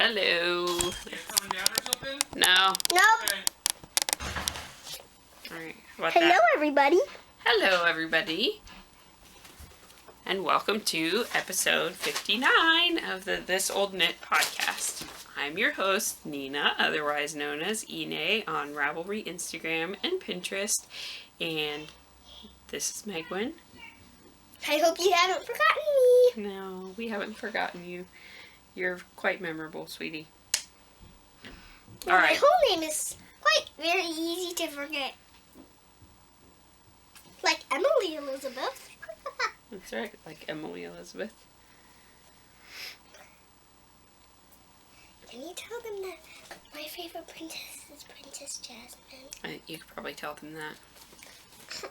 Hello. You coming down or something? No. Nope. Okay. Alright, how about Hello, that? everybody. Hello, everybody. And welcome to episode 59 of the This Old Knit podcast. I'm your host, Nina, otherwise known as Ine on Ravelry, Instagram, and Pinterest. And this is Megwin. I hope you haven't forgotten me. No, we haven't forgotten you. You're quite memorable, sweetie. My Alright. whole name is quite very easy to forget. Like Emily Elizabeth. That's right, like Emily Elizabeth. Can you tell them that my favorite princess is Princess Jasmine? You could probably tell them that.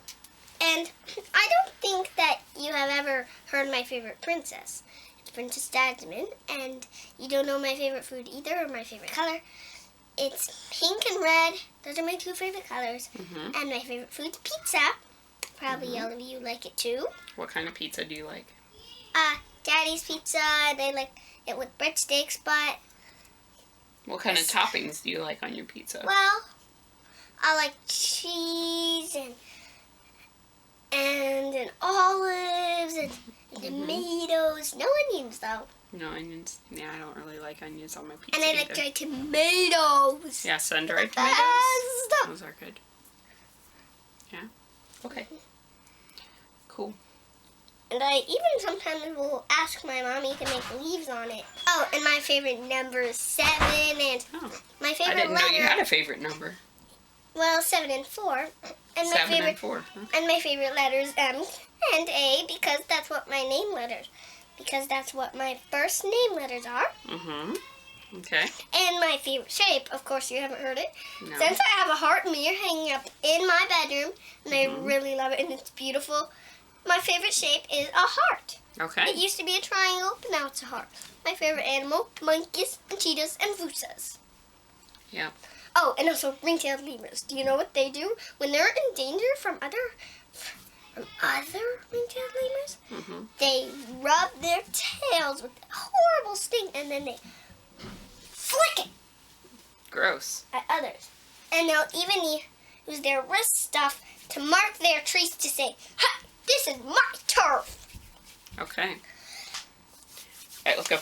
And I don't think that you have ever heard my favorite princess. It's Princess Jasmine, and you don't know my favorite food either or my favorite color. It's pink and red. Those are my two favorite colors. Mm-hmm. And my favorite food's pizza. Probably all of you like it too. What kind of pizza do you like? Daddy's pizza. They like it with breadsticks, but What kind of toppings do you like on your pizza? well, I like cheese and olives and tomatoes. No onions though. No onions. Yeah, I don't really like onions on my pizza And I like either. dried tomatoes. Yeah, sun-dried tomatoes. Best. Those are good. Yeah. Okay. Cool. And I even sometimes will ask my mommy to make leaves on it. Oh, and my favorite number is 7, and Oh, my I favorite didn't know letter. you had a favorite number. Well, 7 and 4. And my 7 favorite and 4. and my favorite letters M and A because that's what my name letters. Because that's what my first name letters are. Mm-hmm. Okay. And my favorite shape, of course you haven't heard it. No. Since I have a heart mirror hanging up in my bedroom, and I really love it and it's beautiful, my favorite shape is a heart. It Okay. used to be a triangle, but now it's a heart. My favorite animal, monkeys and cheetahs and foosas. Yeah. Oh, and also ring-tailed lemurs. Do you know what they do when they're in danger from other ring-tailed lemurs? Mm-hmm. They rub their tails with a horrible sting, and then they flick it Gross. at others. And they'll even use their wrist stuff to mark their trees to say, "Ha! This is my turf." Okay. Alright, let's go.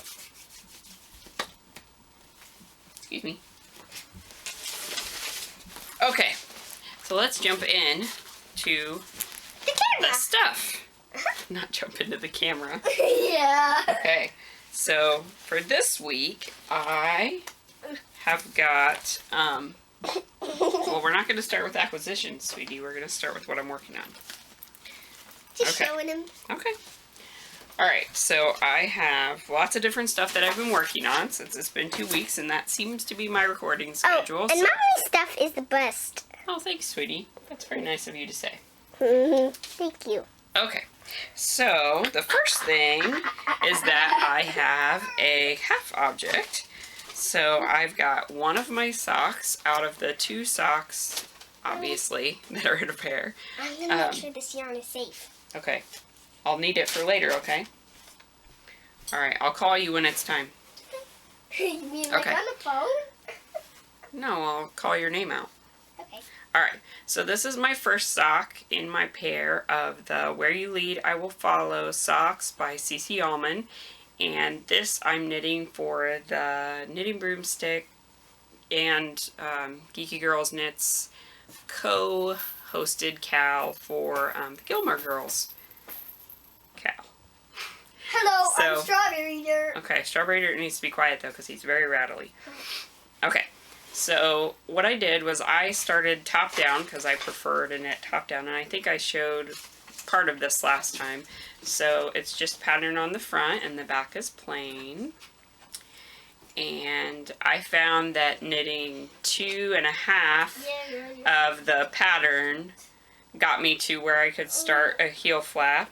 Excuse me. Okay. So let's jump in to The the camera. stuff. Not jump into the camera. Yeah. Okay, so for this week, I have got, well, we're not going to start with acquisitions, sweetie. We're going to start with what I'm working on. Just Okay. showing him. Okay. All right, so I have lots of different stuff that I've been working on since it's been 2 weeks, and that seems to be my recording schedule. Oh, and so- mommy's stuff is the best. Oh, thanks, sweetie. That's very nice of you to say. Thank you. Okay, so the first thing is that I have a half object. So I've got one of my socks out of the 2 socks, obviously, that are in a pair. I'm gonna make sure this yarn is safe. Okay, I'll need it for later, okay? Alright, I'll call you when it's time. You mean like Okay. on the phone? No, I'll call your name out. Okay. Alright, so this is my first sock in my pair of the Where You Lead, I Will Follow socks by CC Allman. And this I'm knitting for the Knitting Broomstick and Geeky Girls Knits co-hosted Cal for the Gilmore Girls Cal. Hello, I'm So- Strawberry Dirt. Okay, Strawberry Dirt needs to be quiet though because he's very rattly. Okay, so what I did was I started top down because I prefer to knit top down, and I think I showed part of this last time. So it's just pattern on the front and the back is plain. And I found that knitting 2.5 of the pattern got me to where I could start a heel flap.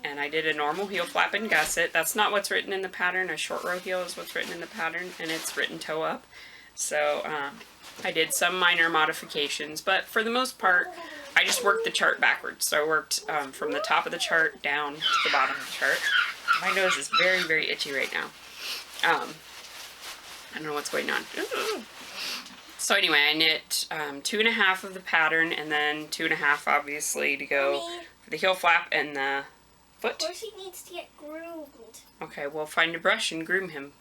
And I did a normal heel flap and gusset. That's not what's written in the pattern. A short row heel is what's written in the pattern, and it's written toe up. So I did some minor modifications, but for the most part, I just worked the chart backwards. So I worked from the top of the chart down to the bottom of the chart. My nose is very, very itchy right now. I don't know what's going on. Ooh. So anyway, I knit 2.5 of the pattern, and then 2.5 obviously to go for the heel flap and the foot. Of course he needs to get groomed. Okay, well, find a brush and groom him.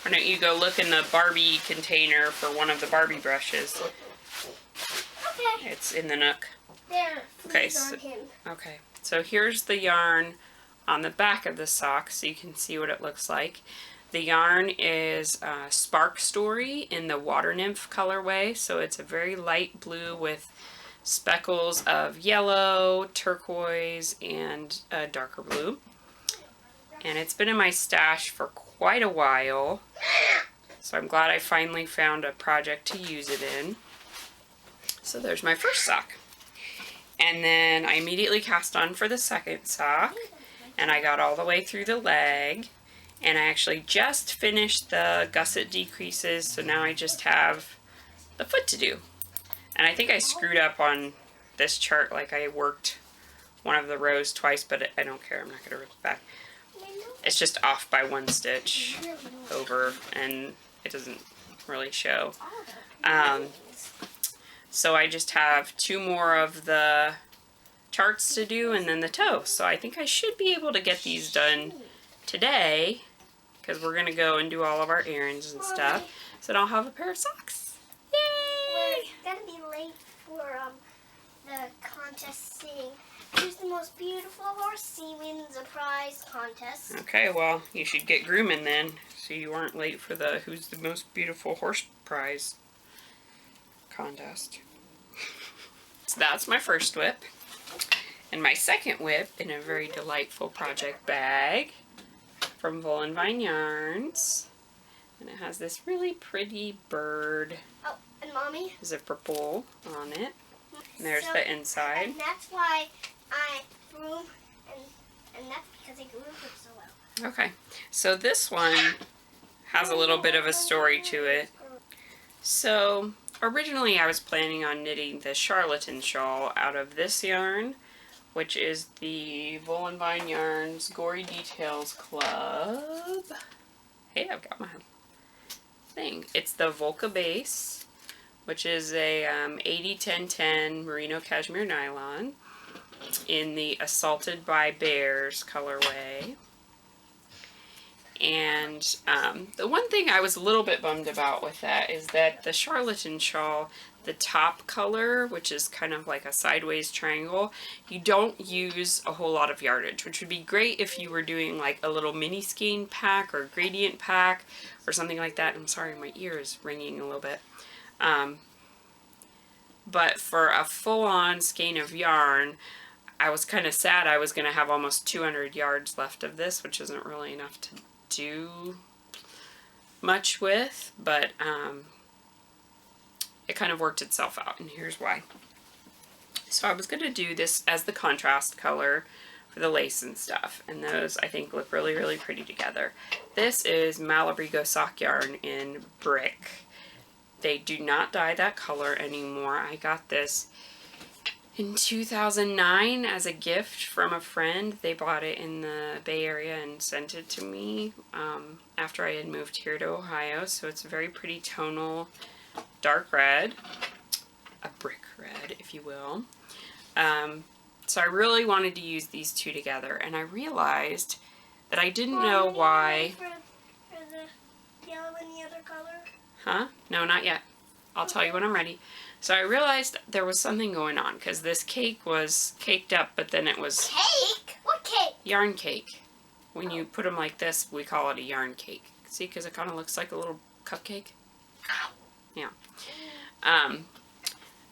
Why don't you go look in the Barbie container for one of the Barbie brushes? Okay. It's in the nook. There. Okay, On him. Okay, so here's the yarn on the back of the sock so you can see what it looks like. The yarn is Spark Story in the Water Nymph colorway, so it's a very light blue with speckles of yellow, turquoise, and darker blue. And it's been in my stash for quite a while, so I'm glad I finally found a project to use it in. So there's my first sock. And then I immediately cast on for the second sock, and I got all the way through the leg. And I actually just finished the gusset decreases, so now I just have the foot to do. And I think I screwed up on this chart, like I worked one of the rows twice, but I don't care, I'm not going to rip it back. It's just off by 1 stitch over, and it doesn't really show. So I just have 2 more of the charts to do, and then the toe. So I think I should be able to get these done today, because we're going to go and do all of our errands and stuff. So then I'll have a pair of socks. Yay! We're going to be late for the contest seeing who's the most beautiful horse. He wins a prize contest. Okay, well, you should get grooming then, so you aren't late for the Who's the Most Beautiful Horse prize contest. So that's my first whip. And my second whip in a very delightful project bag from Wool and Vine Yarns. And it has this really pretty bird. Oh, and Mommy? Zipper pull on it. And there's the inside. And that's why I grew, and that's because I grew it so well. Okay, so this one has a little bit of a story to it. So originally I was planning on knitting the Charlatan shawl out of this yarn, which is the Wool and Vine Yarns Gory Details Club. Hey, I've got my thing. It's the Volca base, which is a 80-10-10 merino cashmere nylon in the Assaulted by Bears colorway. And the one thing I was a little bit bummed about with that is that the Charlatan shawl, the top color, which is kind of like a sideways triangle, you don't use a whole lot of yardage, which would be great if you were doing like a little mini skein pack or gradient pack or something like that. I'm sorry, my ear is ringing a little bit. But for a full-on skein of yarn, I was kind of sad I was going to have almost 200 yards left of this, which isn't really enough to do much with, but it kind of worked itself out, and here's why. So I was going to do this as the contrast color for the lace and stuff, and those I think look really, really pretty together. This is Malabrigo sock yarn in Brick. They do not dye that color anymore. I got this in 2009 as a gift from a friend. They bought it in the Bay Area and sent it to me after I had moved here to Ohio. So it's a very pretty tonal dark red, a brick red if you will. So I really wanted to use these two together, and I realized that I didn't know why. For the yellow and the other color? Huh? No, not yet. I'll tell you when I'm ready. So I realized there was something going on, because this cake was caked up, but then it was... Cake? What cake? Yarn cake. When you put them like this, we call it a yarn cake. See, because it kind of looks like a little cupcake. Yeah.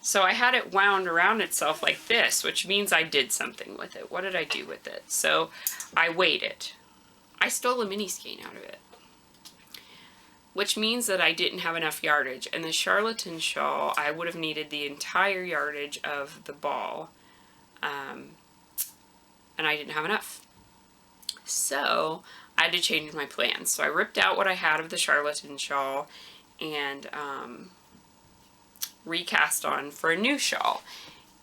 So I had it wound around itself like this, which means I did something with it. What did I do with it? So I weighed it. I stole a mini skein out of it, which means that I didn't have enough yardage. And the Charlatan shawl, I would have needed the entire yardage of the ball, and I didn't have enough. So I had to change my plans. So I ripped out what I had of the Charlatan shawl and recast on for a new shawl.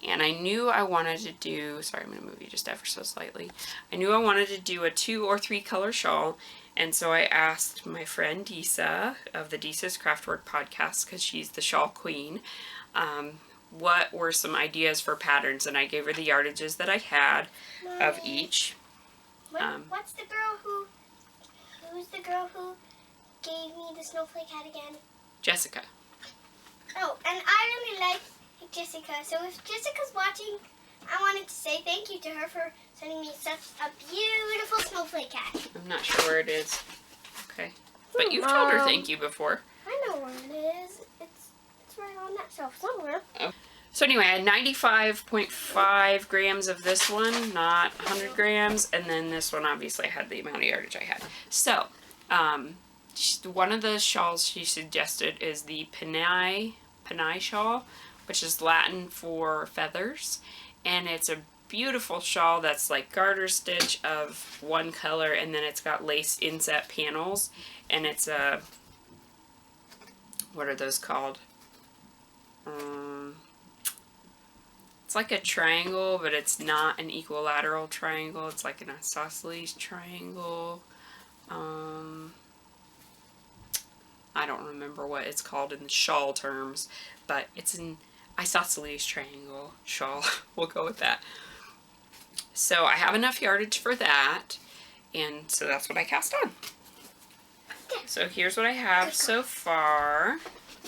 And I knew I wanted to do, sorry, I'm going to move you just ever so slightly. I knew I wanted to do a 2 or 3 color shawl, And so I asked my friend Disa of the Disa's Craftwork podcast, because she's the shawl queen, what were some ideas for patterns, and I gave her the yardages that I had of each. What's the who's the girl who gave me the snowflake hat again? Jessica. Oh, and I really like Jessica, so if Jessica's watching, I wanted to say thank you to her for sending me such a beautiful snowflake hat. I'm not sure where it is. Okay. But you've told her thank you before. I know where it is. It's right on that shelf somewhere. Oh. So anyway, I had 95.5 grams of this one, not 100 grams, and then this one obviously had the amount of yardage I had. So, one of the shawls she suggested is the Panay shawl, which is Latin for feathers, and it's a beautiful shawl that's like garter stitch of one color, and then it's got lace inset panels, and it's a, what are those called? It's like a triangle, but it's not an equilateral triangle. It's like an isosceles triangle. I don't remember what it's called in the shawl terms, but it's an isosceles triangle shawl. We'll go with that. So I have enough yardage for that, and so that's what I cast on. So here's what I have so far,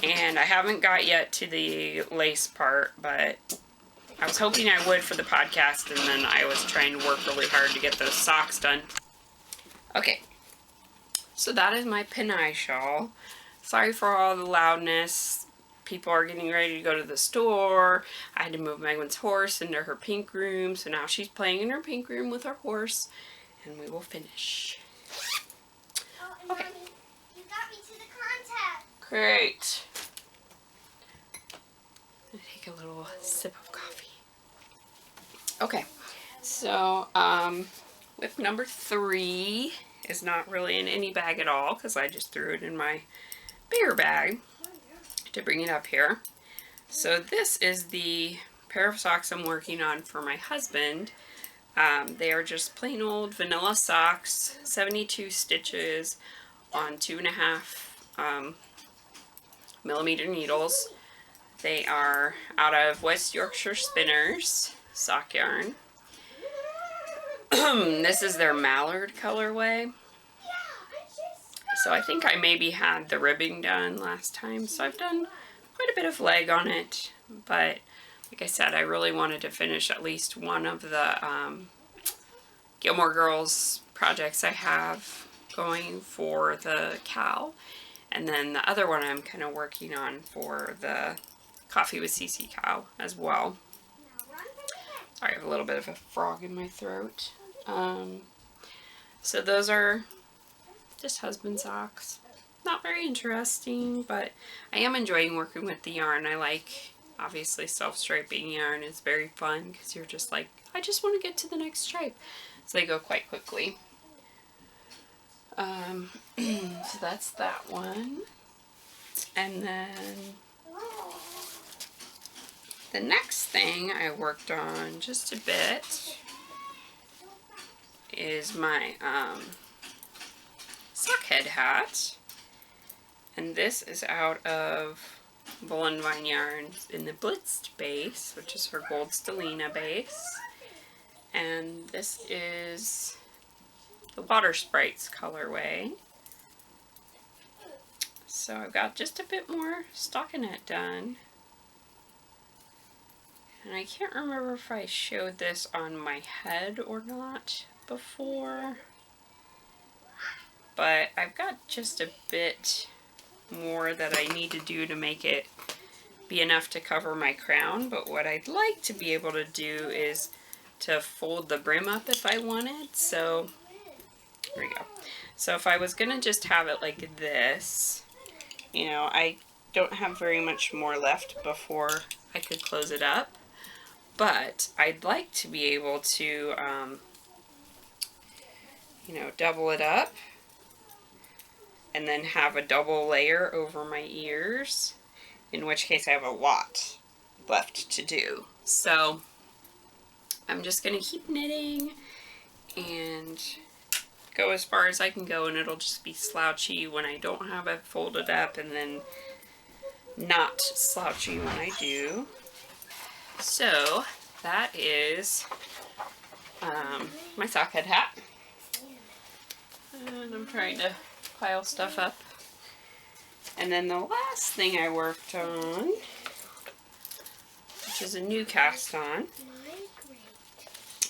and I haven't got yet to the lace part, but I was hoping I would for the podcast, and then I was trying to work really hard to get those socks done. Okay, so that is my Panay shawl. Sorry for all the loudness. People are getting ready to go to the store. I had to move Megan's horse into her pink room, so now she's playing in her pink room with her horse, and we will finish. Oh, and Okay. Mommy, you got me to the contest. Great. I'm gonna take a little sip of coffee. Okay, so whip number 3 is not really in any bag at all, because I just threw it in my bigger bag to bring it up here. So this is the pair of socks I'm working on for my husband. They are just plain old vanilla socks, 72 stitches on 2.5 millimeter needles. They are out of West Yorkshire Spinners sock yarn. This is their mallard colorway. So I think I maybe had the ribbing done last time, so I've done quite a bit of leg on it, but like I said, I really wanted to finish at least one of the Gilmore Girls projects I have going for the cow, and then the other one I'm kind of working on for the Coffee with CC cow as well. Sorry, I have a little bit of a frog in my throat. So those are just husband socks. Not very interesting, but I am enjoying working with the yarn. I like, obviously, self-striping yarn. It's very fun because you're just like, I just want to get to the next stripe. So they go quite quickly. So that's that one. And then the next thing I worked on just a bit is my sock head hat, and this is out of Bull and Vine yarns in the Blitzed base, which is her Gold Stellina base, and this is the Water Sprites colorway. So I've got just a bit more stockinette done. And I can't remember if I showed this on my head or not before. But I've got just a bit more that I need to do to make it be enough to cover my crown. But what I'd like to be able to do is to fold the brim up if I wanted. So, there we go. So if I was going to just have it like this, you know, I don't have very much more left before I could close it up. But I'd like to be able to, you know, double it up and then have a double layer over my ears, in which case I have a lot left to do. So I'm just going to keep knitting and go as far as I can go, and it'll just be slouchy when I don't have it folded up, and then not slouchy when I do. So that is my sockhead hat. And I'm trying to pile stuff up. And then the last thing I worked on, which is a new cast on,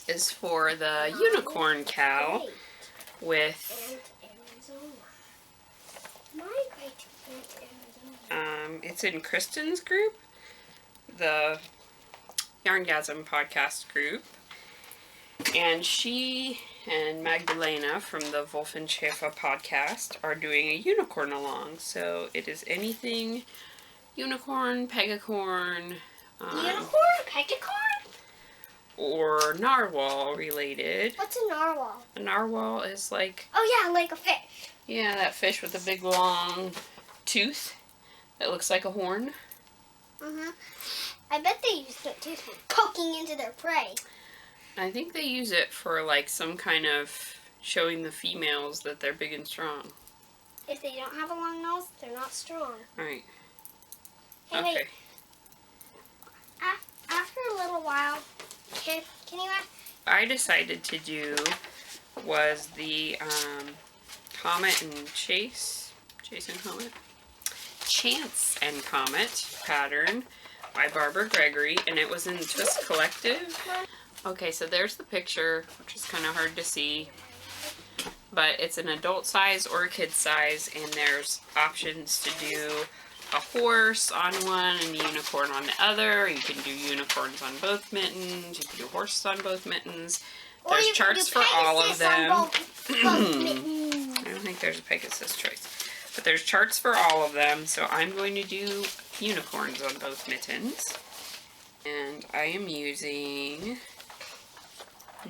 is for the unicorn cow with it's in Kristen's group, the Yarngasm podcast group, and she and Magdalena from the Wolf and Schäfer podcast are doing a unicorn along. So it is anything unicorn, pegacorn, unicorn, pegacorn, or narwhal related. What's a narwhal? A narwhal is like, oh yeah, like a fish. Yeah, that fish with a big long tooth that looks like a horn. I bet they use their tooth for poking into their prey. I think they use it for like some kind of showing the females that they're big and strong. If they don't have a long nose, they're not strong. Right. Hey, Okay. wait. After a little while, can you ask? I decided to do was the Comet and Chase and Comet? Chance and Comet pattern by Barbara Gregory, and it was in Twist Collective. Okay, so there's the picture, which is kind of hard to see, but it's an adult size or a kid size, and there's options to do a horse on one and a unicorn on the other. You can do unicorns on both mittens, you can do horses on both mittens. There's charts for all of them. Both mittens. I don't think there's a Pegasus choice, but there's charts for all of them, so I'm going to do unicorns on both mittens. And I am using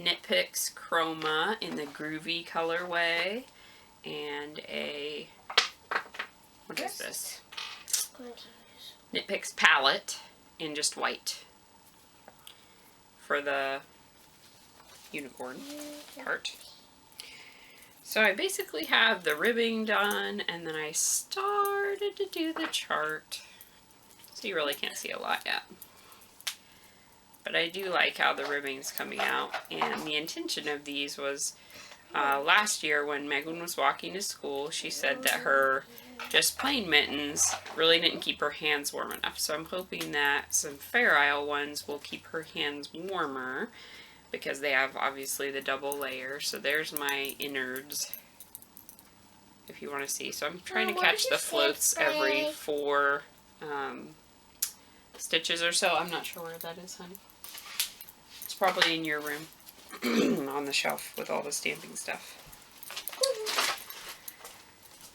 Knit Picks Chroma in the Groovy colorway, and a, what is this? Knit Picks palette in just white for the unicorn part. So I basically have the ribbing done, and then I started to do the chart. So you really can't see a lot yet. But I do like how the ribbing's coming out, and the intention of these was last year when Megan was walking to school, she said that her just plain mittens really didn't keep her hands warm enough. So I'm hoping that some Fair Isle ones will keep her hands warmer, because they have obviously the double layer. So there's my innards, if you want to see. So I'm trying to catch the floats every 4 stitches or so. I'm not sure where that is, honey. It's probably in your room on the shelf with all the stamping stuff.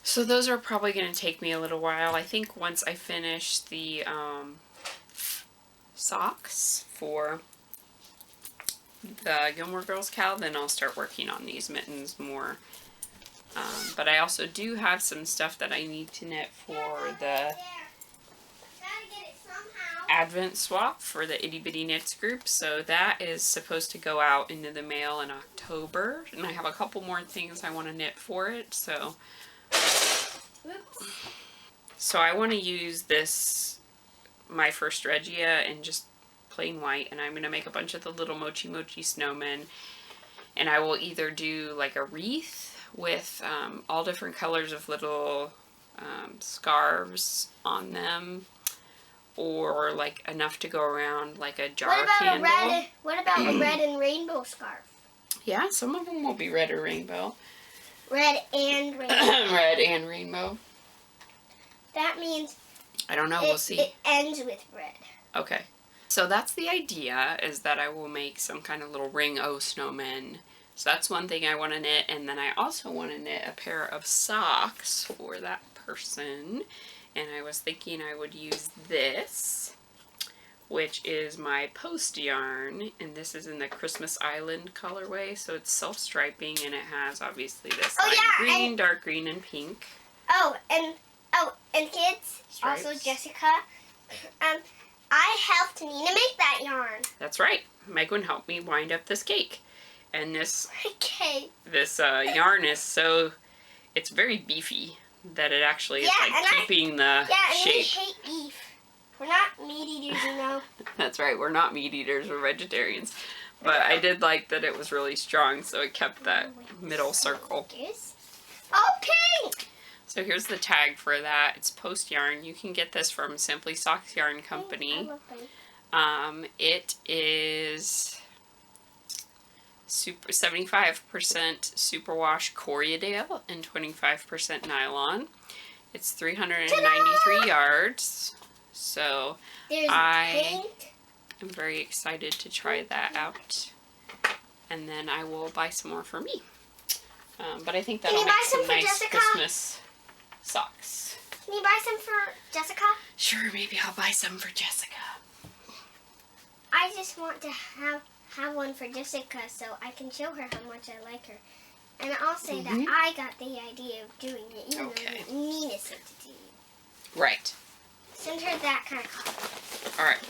So those are probably going to take me a little while. I think once I finish the socks for the Gilmore Girls cow, then I'll start working on these mittens more. But I also do have some stuff that I need to knit for the Advent swap for the Itty Bitty Knits group. So that is supposed to go out into the mail in October, and I have a couple more things I want to knit for it. So I want to use this My First Regia in just plain white, and I'm going to make a bunch of the little Mochi Mochi snowmen, and I will either do like a wreath with all different colors of little scarves on them, or like enough to go around like a jar candle. What about a red and rainbow scarf? Yeah, some of them will be red or rainbow. Red and rainbow. Red and rainbow. That means I don't know, we'll see. It ends with red. Okay. So that's the idea, is that I will make some kind of little ring-o snowmen. So that's one thing I want to knit, and then I also want to knit a pair of socks for that person. And I was thinking I would use this, which is my post yarn, and this is in the Christmas Island colorway, so it's self-striping, and it has obviously this green, dark green, and pink. And kids, stripes. Also Jessica, I helped Nina make that yarn. That's right. Megan helped me wind up this cake. And this Okay. yarn is so, it's very beefy that it actually is Yeah, like keeping the Yeah, and we shape. hate beef. We're not meat eaters, you know. That's right, we're not meat eaters, we're vegetarians. But I did like that it was really strong, so it kept that middle circle. Oh, pink! So here's the tag for that. It's Post Yarn. You can get this from Simply Socks Yarn Company. I love pink. It is 75% superwash Corriedale and 25% nylon. It's 393 yards. So There's I pink. am very excited to try that out. And then I will buy some more for me. But I think that'll you make buy some some for nice Jessica? Christmas socks. Can you buy some for Jessica? Sure, maybe I'll buy some for Jessica. I just want to have one for Jessica so I can show her how much I like her. And I'll say that I got the idea of doing it, even though Nina said to do it. Right. Send her that kind of copy. Alright.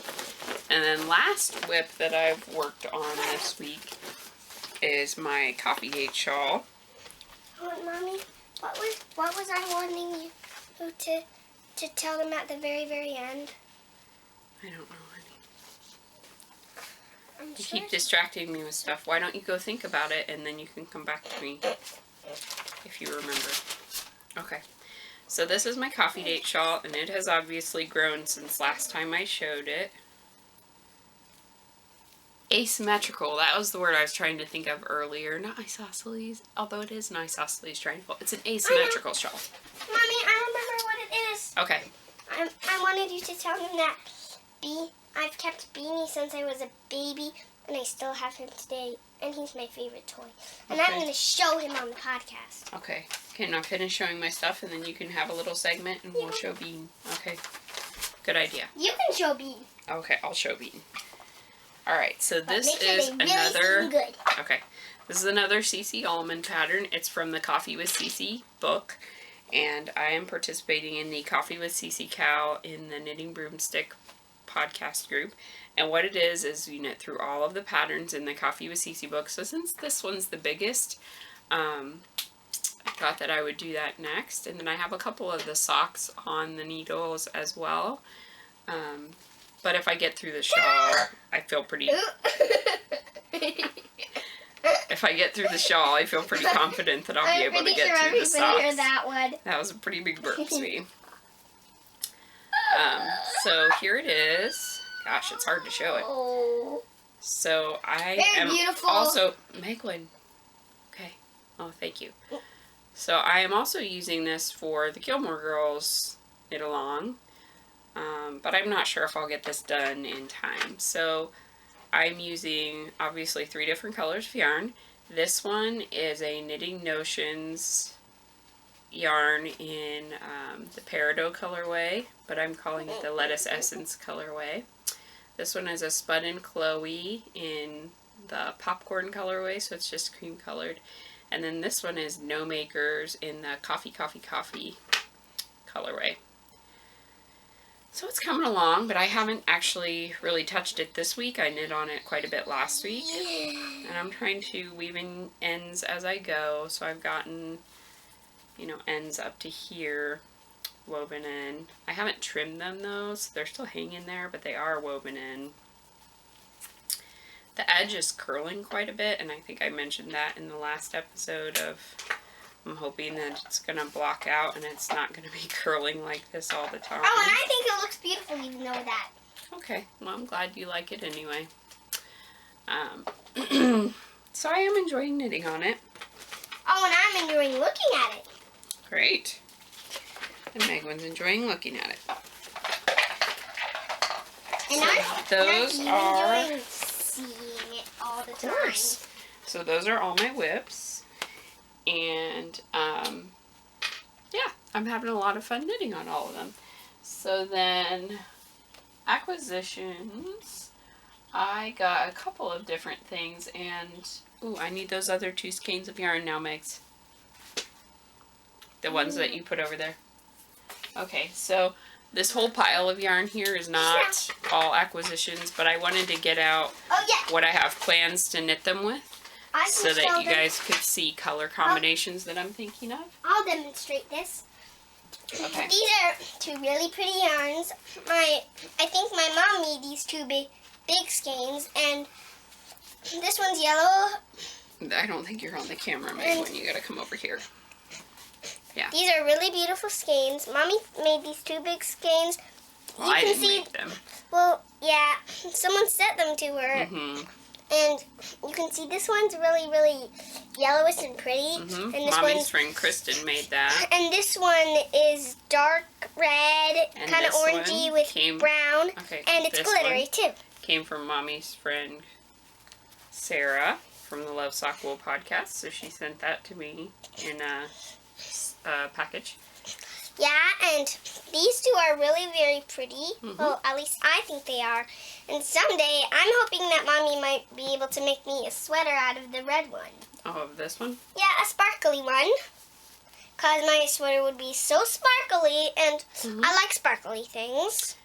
And then last whip that I've worked on this week is my Coffee Date shawl. Oh, Mommy, what was I wanting you to tell them at the very, very end? I don't know, honey. I'm You sure keep distracting me with stuff. Why don't you go think about it and then you can come back to me if you remember. Okay. So this is my Coffee Date shawl, and it has obviously grown since last time I showed it. Asymmetrical, that was the word I was trying to think of earlier. Not isosceles, although it is an isosceles triangle. It's an asymmetrical shawl. Mommy, I remember what it is. Okay. I wanted you to tell him that I've kept Beanie since I was a baby, and I still have him today, and he's my favorite toy. And I'm Okay. going to show him on the podcast. Okay. Can I finish showing my stuff, and then you can have a little segment, and we'll show Bean. Okay. Good idea. You can show Beanie. Okay, I'll show Bean. Alright, so But this make sure is they really another... seem good. Okay. This is another CC Almond pattern. It's from the Coffee with CC book. And I am participating in the Coffee with CC Cow in the Knitting Broomstick podcast group. And what it is you knit through all of the patterns in the Coffee with CC book. So since this one's the biggest, I thought that I would do that next. And then I have a couple of the socks on the needles as well. But if I get through the shawl, I feel pretty... If I get through the shawl, I feel pretty confident that I'll be able to get through the socks. I'm pretty sure everybody heard that one. That was a pretty big burp, sweetie. So here it is. Gosh, it's hard to show it. Oh. So I Very am beautiful. also... Megwin. Okay. Oh, thank you. So I am also using this for the Gilmore Girls knit along. But I'm not sure if I'll get this done in time. So I'm using, obviously, 3 different colors of yarn. This one is a Knitting Notions yarn in the Peridot colorway, but I'm calling it the Lettuce Essence colorway. This one is a Spud and Chloe in the Popcorn colorway, so it's just cream colored. And then this one is No Makers in the Coffee colorway. So it's coming along, but I haven't actually really touched it this week. I knit on it quite a bit last week. And I'm trying to weave in ends as I go. So I've gotten, ends up to here woven in. I haven't trimmed them though, so they're still hanging there, but they are woven in. The edge is curling quite a bit, and I think I mentioned that in the last episode of... I'm hoping that it's going to block out and it's not going to be curling like this all the time. Oh, and I think it looks beautiful even though that. Okay, well I'm glad you like it anyway. So I am enjoying knitting on it. Oh, and I'm enjoying looking at it. Great. And Megwin's enjoying looking at it. And those I'm are... enjoying seeing it all the time. Of course. So those are all my whips. And, yeah, I'm having a lot of fun knitting on all of them. So then, acquisitions, I got a couple of different things, and, ooh, I need those other 2 skeins of yarn now, Megs. The ones that you put over there. Okay, so this whole pile of yarn here is not all acquisitions, but I wanted to get out Oh, yeah. what I have plans to knit them with. I can so that show you them. guys could see color combinations that I'm thinking of. I'll demonstrate this. Okay. These are two really pretty yarns. I think my mom made these two big skeins, and this one's yellow. I don't think you're on the camera, Megwin. You gotta come over here. Yeah. These are really beautiful skeins. Mommy made these two big skeins. Well, I didn't make them. Well, yeah, someone sent them to her, Mm-hmm. and you can see this one's really, really yellowish and pretty, Mm-hmm. and this Mommy's one's friend Kristen made that. and this one is dark red, And kind of this orangey one with came- brown, Okay. and it's this glittery one too. came from Mommy's friend Sarah from the Love Sock Wool podcast. So she sent that to me in a package. Yeah, and these two are really very pretty. Mhm. Well, at least I think they are. And someday, I'm hoping that Mommy might be able to make me a sweater out of the red one. Oh, of this one? Yeah, a sparkly one. Because my sweater would be so sparkly, and Mhm. I like sparkly things.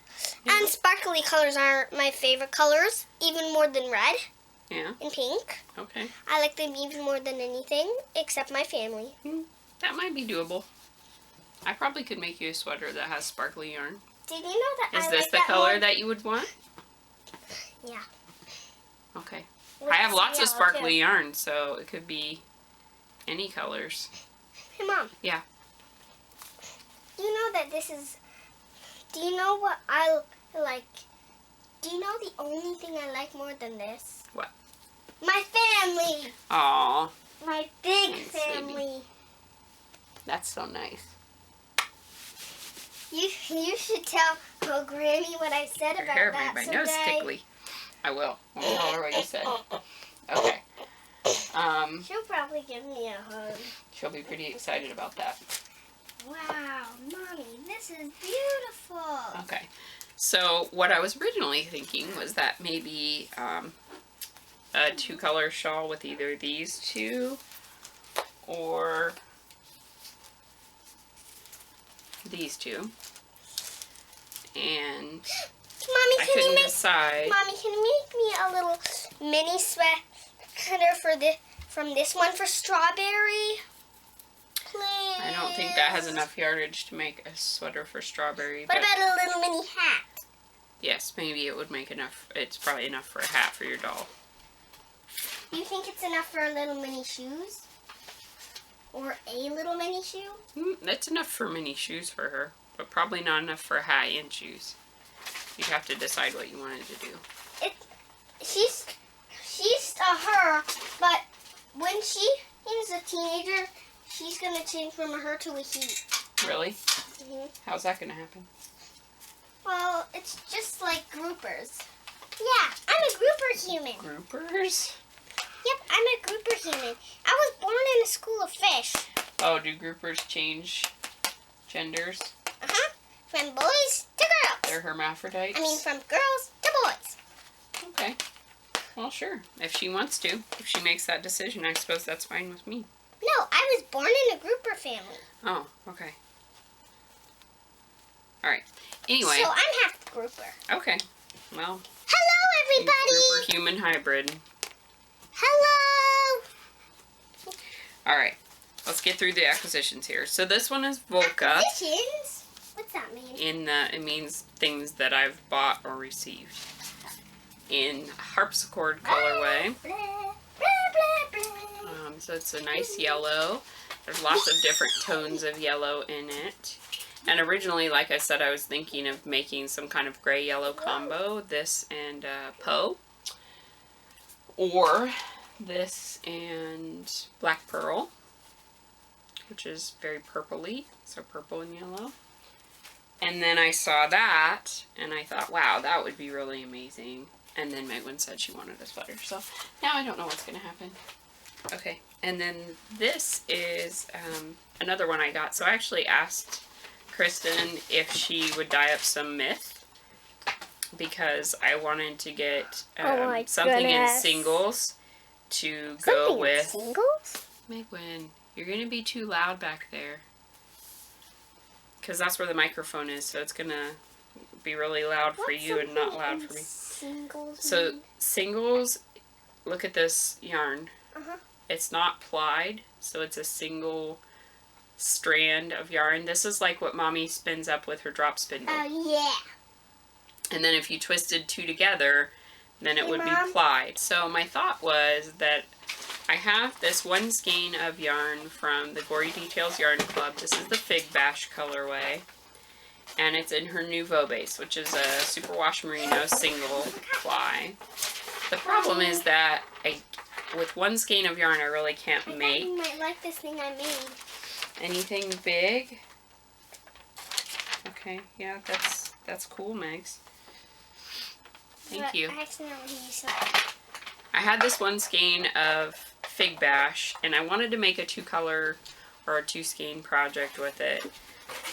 Yeah. And sparkly colors are my favorite colors, even more than red Yeah. and pink. Okay. I like them even more than anything, except my family. That might be doable. I probably could make you a sweater that has sparkly yarn. Did you know that Is I this like the that color more? that you would want? Yeah. Okay. With I have lots of yellow, sparkly too. yarn, so it could be any colors. Hey, Mom. Yeah. Do you know that this is... Do you know what I like? Do you know the only thing I like more than this? What? My family! Aw, My big Thanks, baby. family. that's so nice. You should tell Granny what I said Your about hair that made my nose someday. tickly. I will. I'll tell her what you said. Okay. She'll probably give me a hug. She'll be pretty excited about that. Wow, Mommy, this is beautiful. Okay. So what I was originally thinking was that maybe a two-color shawl with either these two or these two. And Mommy, I can you couldn't make decide. Mommy, can you make me a little mini sweater from this one for strawberry? Please. I don't think that has enough yardage to make a sweater for strawberry. What But about a little mini hat? yes, maybe it would make enough. It's probably enough for a hat for your doll. You think it's enough for a little mini shoes? Or a little mini shoe? That's enough for mini shoes for her, but probably not enough for a hat and shoes. You'd have to decide what you wanted to do. She's a her, but when she is a teenager, she's gonna change from a her to a he. Really? Mhm. How's that gonna happen? Well, it's just like groupers. Yeah, I'm a grouper human. Groupers? Yep, I'm a grouper human. I was born in a school of fish. Oh, do groupers change genders? Uh-huh. From boys to girls. They're hermaphrodites? I mean, from girls to boys. Okay. Well, sure. If she wants to. If she makes that decision, I suppose that's fine with me. No, I was born in a grouper family. Oh, okay. Alright. Anyway. So I'm half grouper. Okay. Well, Hello, everybody. grouper human hybrid. Hello. Alright. Let's get through the acquisitions here. So this one is Volca. Acquisitions? What's that mean? It means things that I've bought or received. In harpsichord colorway. Blah, blah, blah, blah. So it's a nice yellow. There's lots of different tones of yellow in it. And originally, like I said, I was thinking of making some kind of gray-yellow combo. This and Poe. Or this and Black Pearl, which is very purpley. So purple and yellow. And then I saw that, and I thought, wow, that would be really amazing. And then Megwin said she wanted a sweater. So now I don't know what's going to happen. Okay, and then this is another one I got. So I actually asked Kristen if she would dye up some Myth because I wanted to get something in singles to go Something with. singles? Megwin, you're going to be too loud back there. Because that's where the microphone is, so it's going to be really loud for you and not loud for me. Singles. So, singles, look at this yarn. It's not plied, so it's a single strand of yarn. This is like what Mommy spins up with her drop spindle. Oh, yeah. And then if you twisted two together, then it would be plied. So my thought was that I have this one skein of yarn from the Gory Details Yarn Club. This is the Fig Bash colorway. And it's in her Nouveau base, which is a superwash merino single ply. The problem is that with one skein of yarn, I really can't make. You might like this thing I made. Anything big? Okay, yeah, that's cool, Megs. Thank you. I accidentally used something. I had this one skein of Fig Bash, and I wanted to make a 2-color or a 2-skein project with it.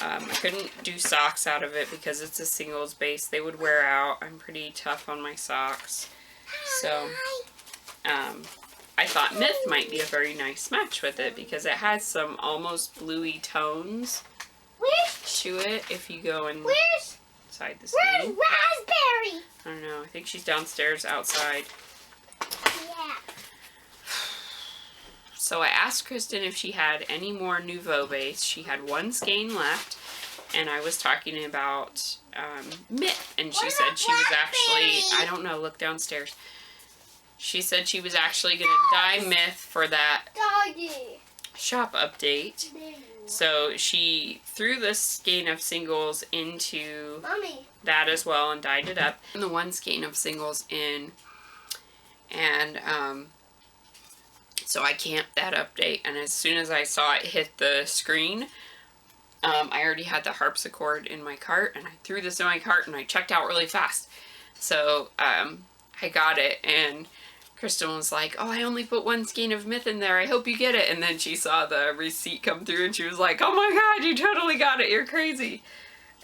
I couldn't do socks out of it because it's a singles base. They would wear out. I'm pretty tough on my socks. So, I thought Myth might be a very nice match with it because it has some almost bluey tones to it if you go inside the skein. Where's Raspberry? I don't know. I think she's downstairs outside. Yeah. So I asked Kristen if she had any more Nouveau base. She had one skein left, and I was talking about Myth, and she said she was actually, I don't know, look downstairs. She said she was actually going to dye Myth for that Doggy. shop update. So she threw this skein of singles into Mommy. that as well and dyed it up. And the one skein of singles in, and so I camped that update, and as soon as I saw it hit the screen, I already had the harpsichord in my cart, and I threw this in my cart, and I checked out really fast. So I got it, and Kristen was like, oh, I only put one skein of Myth in there. I hope you get it. And then she saw the receipt come through, and she was like, oh my God, you totally got it. You're crazy.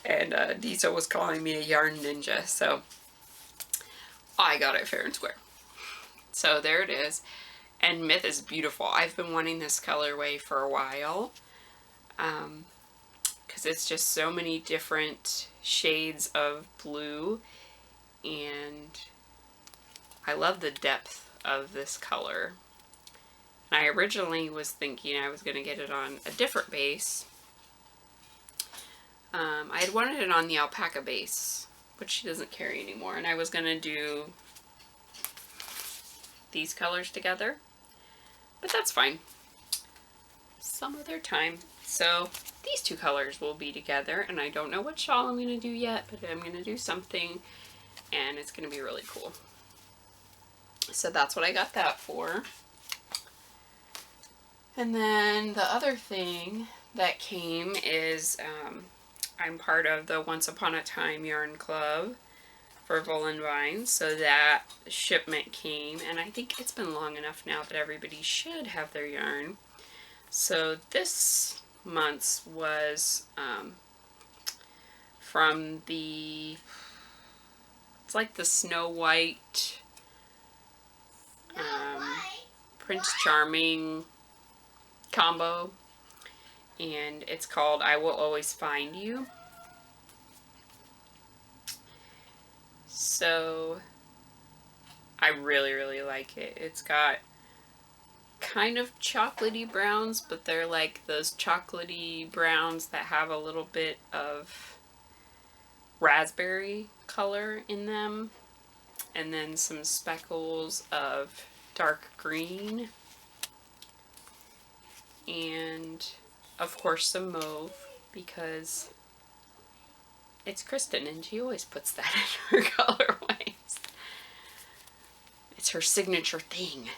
And Disa was calling me a yarn ninja, so I got it fair and square. So there it is. And Myth is beautiful. I've been wanting this colorway for a while. Because it's just so many different shades of blue. And I love the depth of this color. And I originally was thinking I was going to get it on a different base. I had wanted it on the alpaca base, which she doesn't carry anymore. And I was going to do these colors together. But that's fine. Some other time. So these two colors will be together, and I don't know what shawl I'm going to do yet, but I'm going to do something, and it's going to be really cool. So that's what I got that for. And then the other thing that came is I'm part of the Once Upon a Time Yarn Club for Volan Vines, so that shipment came, and I think it's been long enough now that everybody should have their yarn. So this month's was from the, it's like the Snow White, Prince Charming combo, and it's called I Will Always Find You. So I really, really like it. It's got kind of chocolatey browns, but they're like those chocolatey browns that have a little bit of raspberry color in them, and then some speckles of dark green, and of course some mauve, because it's Kristen and she always puts that in her colorways. It's her signature thing.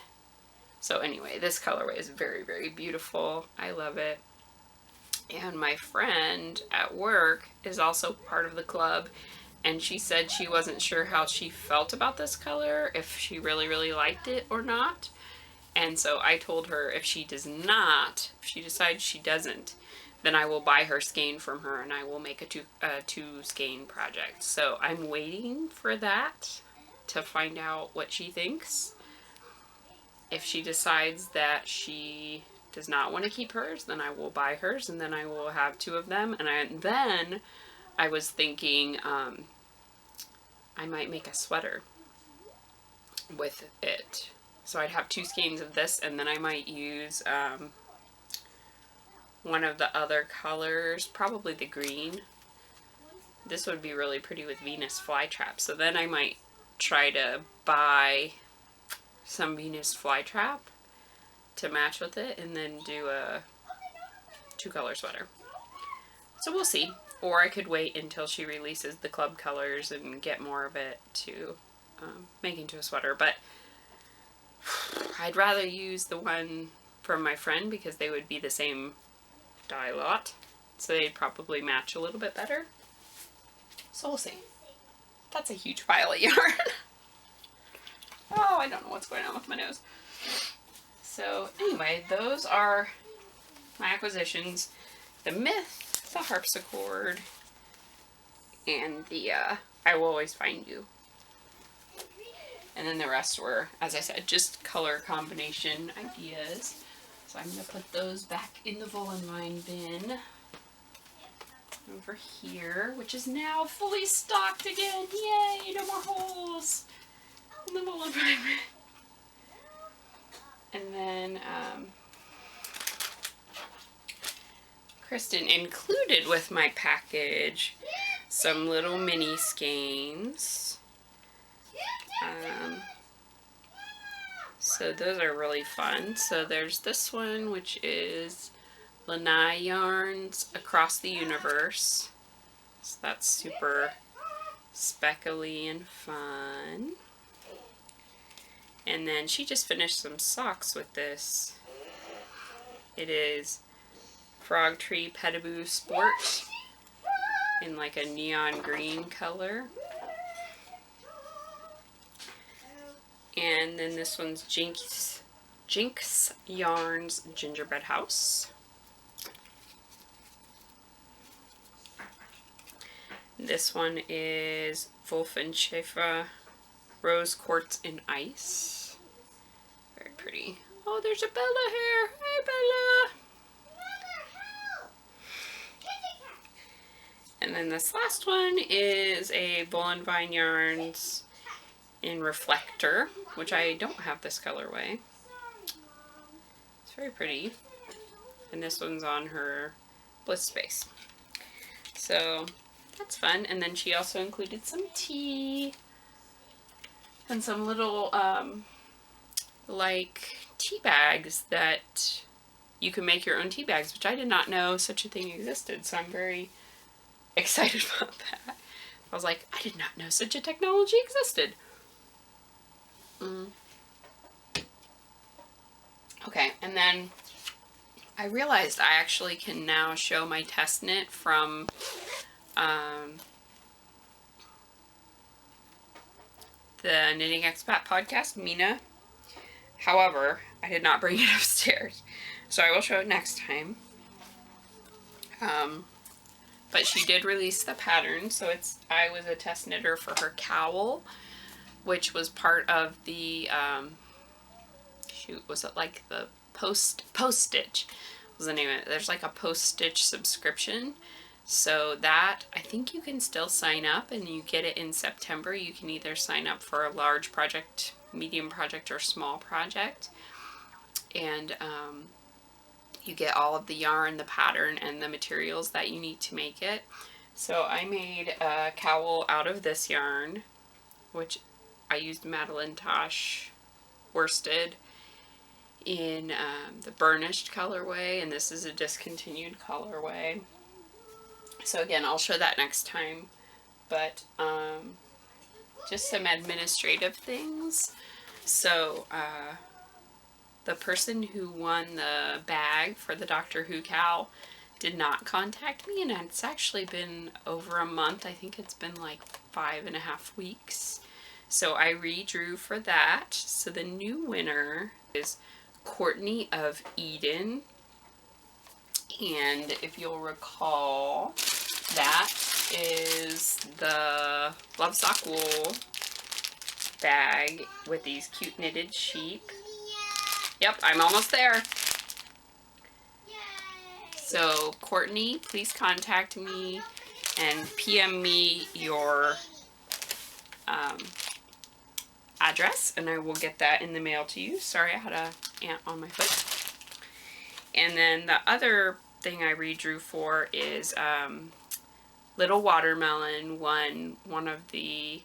So anyway, this colorway is very, very beautiful. I love it. And my friend at work is also part of the club, and she said she wasn't sure how she felt about this color, if she really, really liked it or not. And so I told her if she does not, if she decides she doesn't, then I will buy her skein from her and I will make a two skein project. So I'm waiting for that to find out what she thinks. If she decides that she does not want to keep hers, then I will buy hers, and then I will have two of them. And then I was thinking I might make a sweater with it. So I'd have 2 skeins of this, and then I might use one of the other colors, probably the green. This would be really pretty with Venus flytrap. So then I might try to buy some Venus flytrap to match with it, and then do a 2-color sweater. So we'll see. Or I could wait until she releases the club colors and get more of it to make into a sweater. But I'd rather use the one from my friend because they would be the same dye lot. So they'd probably match a little bit better. So we'll see. That's a huge pile of yarn. Oh, I don't know what's going on with my nose. So anyway, those are my acquisitions. The Myth, the harpsichord, and the I Will Always Find You. And then the rest were, as I said, just color combination ideas. So I'm going to put those back in the Vollenvine bin over here, which is now fully stocked again. Yay, no more holes in the Vollenvine bin. And then Kristen included with my package some little mini skeins. So those are really fun. So there's this one, which is Lanai Yarns Across the Universe. So that's super speckly and fun. And then she just finished some socks with this. It is Frog Tree Petaboo Sport in like a neon green color. And then this one's Jinx Yarns Gingerbread House. This one is Wolf and Schaefer Rose Quartz in Ice. Very pretty. Oh, there's a Bella here. Hey, Bella. And then this last one is a Vollenvine Yarns in Reflector, which I don't have this colorway. It's very pretty. And this one's on her Bliss Space. So that's fun. And then she also included some tea and some little like tea bags that you can make your own tea bags, which I did not know such a thing existed. So I'm very excited about that. I was like, I did not know such a technology existed. Okay, and then I realized I actually can now show my test knit from the Knitting Expat podcast, Mina. However, I did not bring it upstairs, so I will show it next time. But she did release the pattern, so I was a test knitter for her cowl, which was part of the, was it like the post-stitch was the name of it. There's like a post-stitch subscription. So that, I think you can still sign up, and you get it in September. You can either sign up for a large project, medium project, or small project. And you get all of the yarn, the pattern, and the materials that you need to make it. So I made a cowl out of this yarn, which I used Madeline Tosh worsted in the burnished colorway, and this is a discontinued colorway. So again, I'll show that next time, but just some administrative things. So the person who won the bag for the Doctor Who cowl did not contact me, and it's actually been over a month. I think it's been like 5.5 weeks. So I redrew for that. So the new winner is Courtney of Eden. And if you'll recall, that is the Lovesock wool bag with these cute knitted sheep. Yep, I'm almost there. So Courtney, please contact me and PM me your address, and I will get that in the mail to you. Sorry, I had a ant on my foot. And then the other thing I redrew for is Little Watermelon won one of the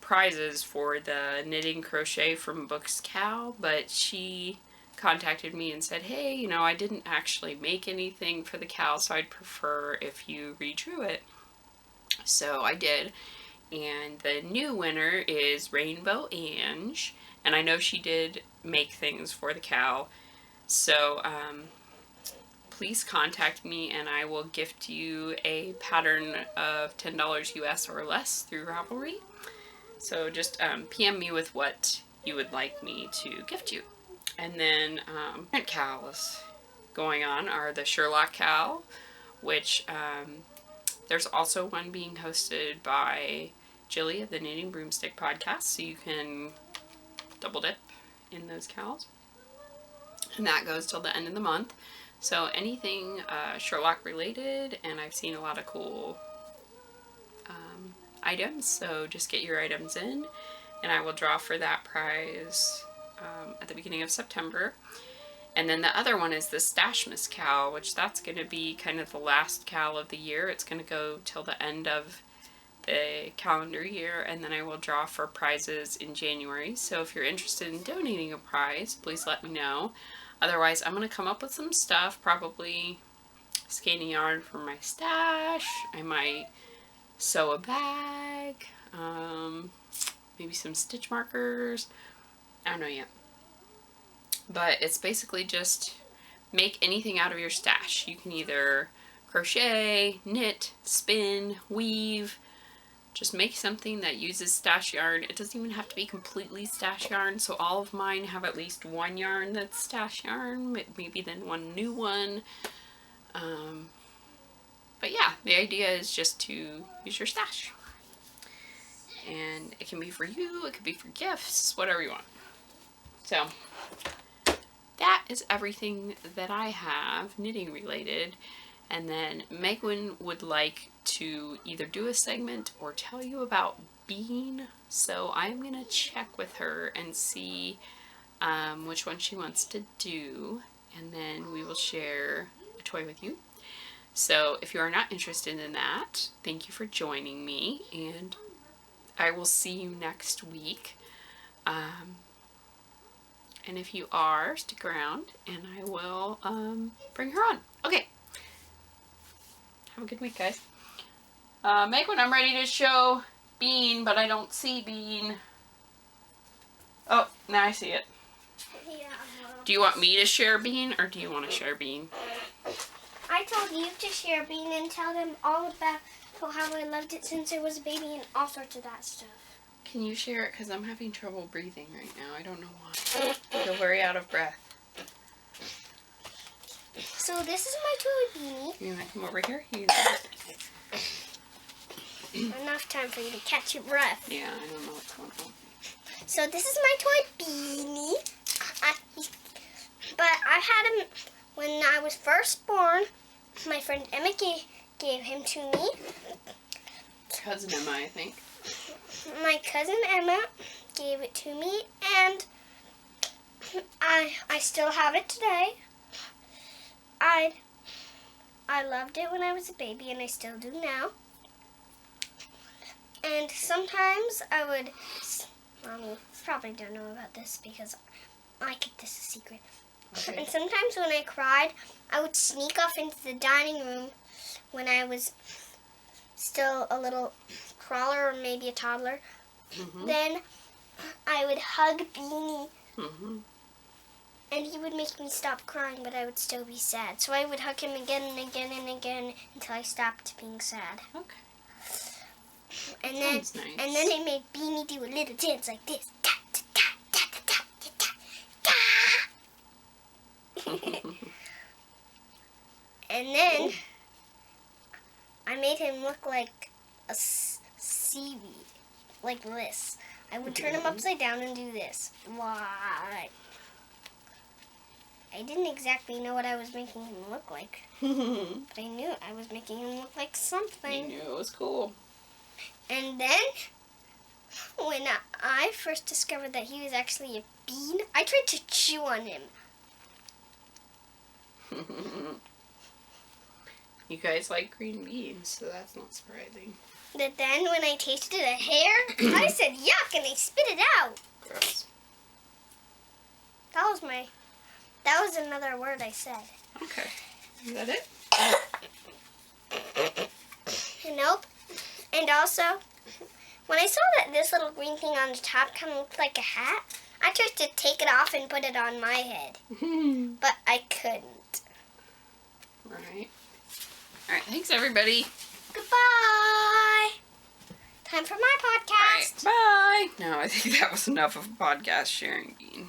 prizes for the knitting crochet from Books Cal, but she contacted me and said, hey, you know, I didn't actually make anything for the Cal, so I'd prefer if you redrew it. So I did, and the new winner is Rainbow Ange, and I know she did make things for the Cal, so please contact me and I will gift you a pattern of $10 US or less through Ravelry. So just PM me with what you would like me to gift you. And then current Cals going on are the Sherlock Cal, which there's also one being hosted by Jilly of the Knitting Broomstick podcast, so you can double dip in those Cals. And that goes till the end of the month. So anything Sherlock related, and I've seen a lot of cool items, so just get your items in, and I will draw for that prize at the beginning of September. And then the other one is the Stashmas Cal, which that's going to be kind of the last Cal of the year. It's going to go till the end of the calendar year, and then I will draw for prizes in January. So if you're interested in donating a prize, please let me know. Otherwise, I'm going to come up with some stuff, probably skein yarn for my stash. I might sew a bag, maybe some stitch markers. I don't know yet. But it's basically just make anything out of your stash. You can either crochet, knit, spin, weave. Just make something that uses stash yarn. It doesn't even have to be completely stash yarn, so all of mine have at least one yarn that's stash yarn, maybe then one new one. But yeah, the idea is just to use your stash. And it can be for you, it could be for gifts, whatever you want. So that is everything that I have knitting related. And then Megan would like to either do a segment or tell you about Bean. So I'm going to check with her and see which one she wants to do. And then we will share a toy with you. So if you are not interested in that, thank you for joining me. And I will see you next week. And if you are, stick around and I will bring her on. Okay. Have a good week, guys. Megan, I'm ready to show Bean, but I don't see Bean. Oh, now I see it. Yeah. Do you want me to share Bean, or do you want to share Bean? I told you to share Bean and tell them all about how I loved it since I was a baby and all sorts of that stuff. Can you share it? Because I'm having trouble breathing right now. I don't know why. I feel very out of breath. So this is my toy Beanie. You want to come over here? Enough time for you to catch your breath. Yeah, I don't know what's going on. So this is my toy Beanie. But I had him when I was first born. My friend Emma gave him to me. Cousin Emma, I think. My cousin Emma gave it to me, and I still have it today. I loved it when I was a baby, and I still do now. And sometimes I would, Mommy probably don't know about this because I keep this a secret. Okay. And sometimes when I cried, I would sneak off into the dining room when I was still a little crawler or maybe a toddler. Mm-hmm. Then I would hug Beanie. Mm-hmm. And he would make me stop crying, but I would still be sad. So I would hug him again and again and again until I stopped being sad. Okay. And then, Sounds nice. and then I made Beanie do a little dance like this. Ta, ta, ta, ta, ta, ta, ta, ta. And then I made him look like a seaweed, like this. I would turn him upside down and do this. Why? I didn't exactly know what I was making him look like, but I knew I was making him look like something. You knew it was cool. And then When I first discovered that he was actually a bean, I tried to chew on him. You guys like green beans, so that's not surprising. But then when I tasted a hair, I said yuck and I spit it out. Gross. That was another word I said. Okay. Is that it? Nope. And also, when I saw that this little green thing on the top kind of looked like a hat, I tried to take it off and put it on my head. But I couldn't. Right. Alright, thanks everybody. Goodbye. Time for my podcast. Alright, bye. No, I think that was enough of a podcast sharing bean.